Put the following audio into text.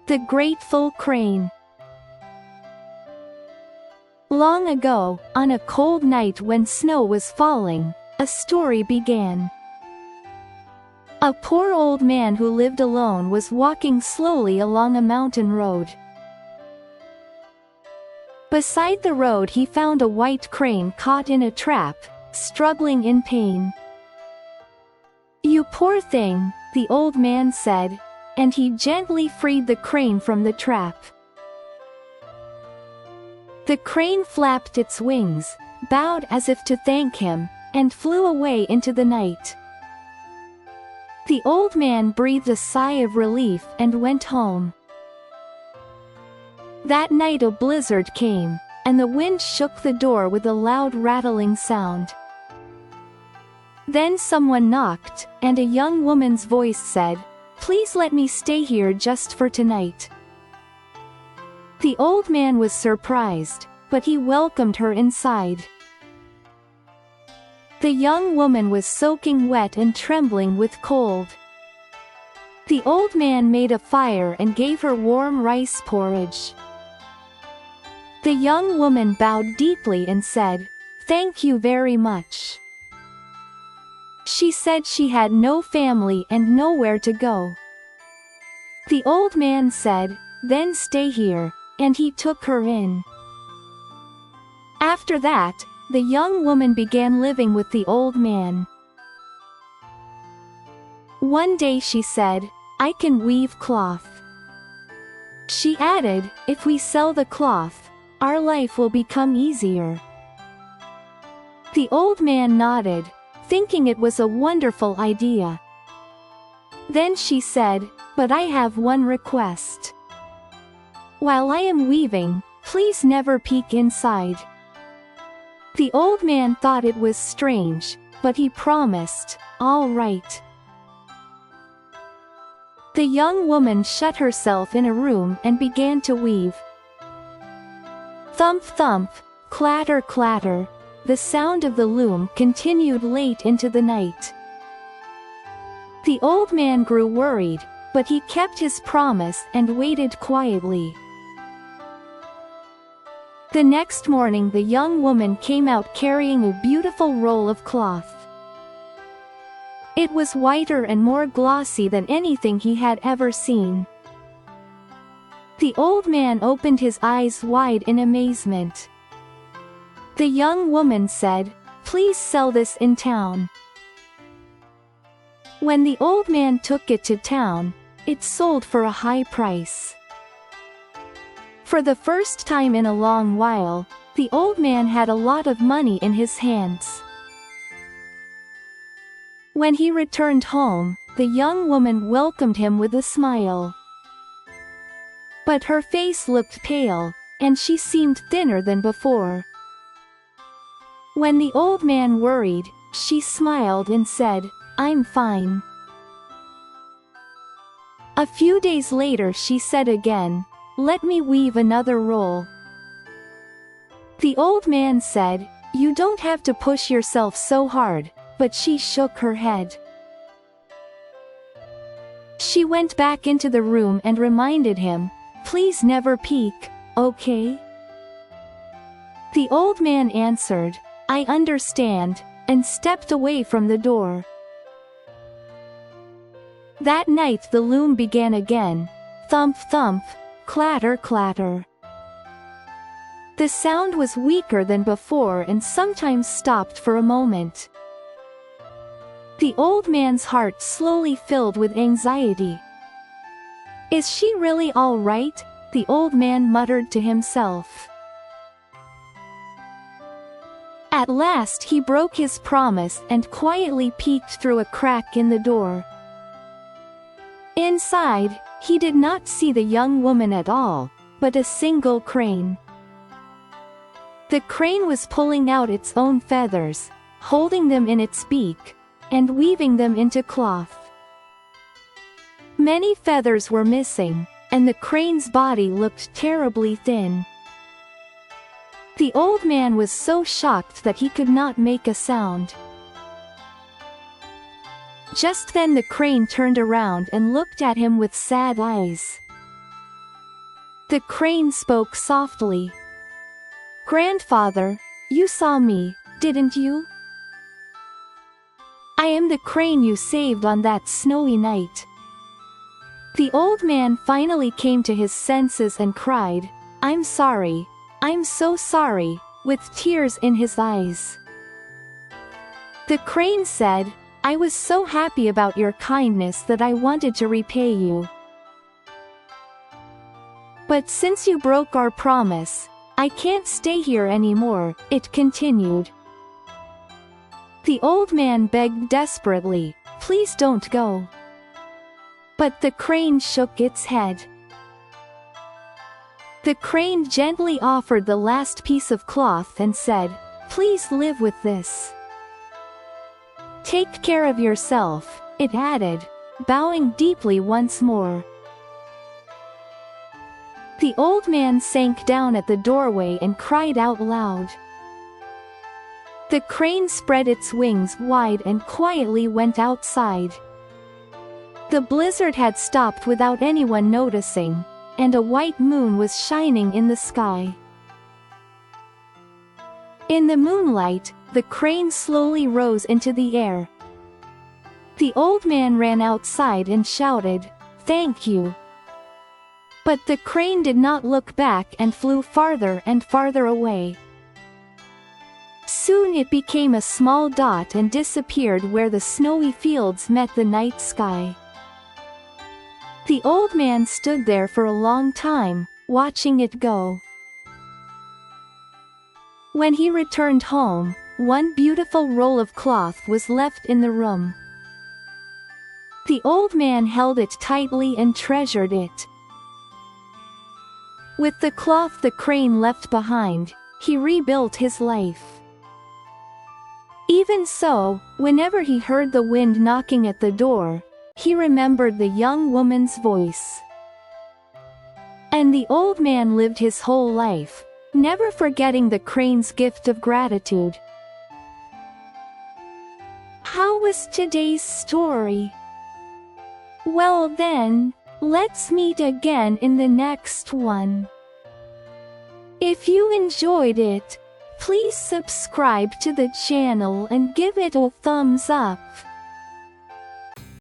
The Grateful Crane. Long ago, on a cold night when snow was falling, a story began. A poor old man who lived alone was walking slowly along a mountain road. Beside the road he found a white crane caught in a trap, struggling in pain. "You poor thing," the old man said, and he gently freed the crane from the trap. The crane flapped its wings, bowed as if to thank him, and flew away into the night. The old man breathed a sigh of relief and went home. That night a blizzard came, and the wind shook the door with a loud rattling sound. Then someone knocked, and a young woman's voice said, "Please let me stay here just for tonight." The old man was surprised, but he welcomed her inside. The young woman was soaking wet and trembling with cold. The old man made a fire and gave her warm rice porridge. The young woman bowed deeply and said, "Thank you very much." She said she had no family and nowhere to go. The old man said, "Then stay here," and he took her in. After that, the young woman began living with the old man. One day she said, "I can weave cloth." She added, "If we sell the cloth, our life will become easier." The old man nodded, thinking it was a wonderful idea. Then she said, "But I have one request. While I am weaving, please never peek inside." The old man thought it was strange, but he promised, "All right." The young woman shut herself in a room and began to weave. Thump thump, clatter clatter, the sound of the loom continued late into the night. The old man grew worried, but he kept his promise and waited quietly. The next morning the young woman came out carrying a beautiful roll of cloth. It was whiter and more glossy than anything he had ever seen. The old man opened his eyes wide in amazement. The young woman said, "Please sell this in town." When the old man took it to town, it sold for a high price. For the first time in a long while, the old man had a lot of money in his hands. When he returned home, the young woman welcomed him with a smile. But her face looked pale, and she seemed thinner than before. When the old man worried, she smiled and said, "I'm fine." A few days later she said again, "Let me weave another roll." The old man said, "You don't have to push yourself so hard," but she shook her head. She went back into the room and reminded him, "Please never peek, okay?" The old man answered, "I understand," and stepped away from the door. That night the loom began again, thump thump, clatter clatter. The sound was weaker than before and sometimes stopped for a moment. The old man's heart slowly filled with anxiety. "Is she really all right?" the old man muttered to himself. At last he broke his promise and quietly peeked through a crack in the door. Inside, he did not see the young woman at all, but a single crane. The crane was pulling out its own feathers, holding them in its beak, and weaving them into cloth. Many feathers were missing, and the crane's body looked terribly thin. The old man was so shocked that he could not make a sound. Just then the crane turned around and looked at him with sad eyes. The crane spoke softly. "Grandfather, you saw me, didn't you? I am the crane you saved on that snowy night." The old man finally came to his senses and cried, "I'm sorry, I'm so sorry," with tears in his eyes. The crane said, "I was so happy about your kindness that I wanted to repay you. But since you broke our promise, I can't stay here anymore," it continued. The old man begged desperately, "Please don't go." But the crane shook its head. The crane gently offered the last piece of cloth and said, "Please live with this. Take care of yourself," it added, bowing deeply once more. The old man sank down at the doorway and cried out loud. The crane spread its wings wide and quietly went outside. The blizzard had stopped without anyone noticing, and a white moon was shining in the sky. In the moonlight, the crane slowly rose into the air. The old man ran outside and shouted, "Thank you." But the crane did not look back and flew farther and farther away. Soon it became a small dot and disappeared where the snowy fields met the night sky. The old man stood there for a long time, watching it go. When he returned home, one beautiful roll of cloth was left in the room. The old man held it tightly and treasured it. With the cloth the crane left behind, he rebuilt his life. Even so, whenever he heard the wind knocking at the door, he remembered the young woman's voice. And the old man lived his whole life, never forgetting the crane's gift of gratitude. How was today's story? Well then, let's meet again in the next one. If you enjoyed it, please subscribe to the channel and give it a thumbs up.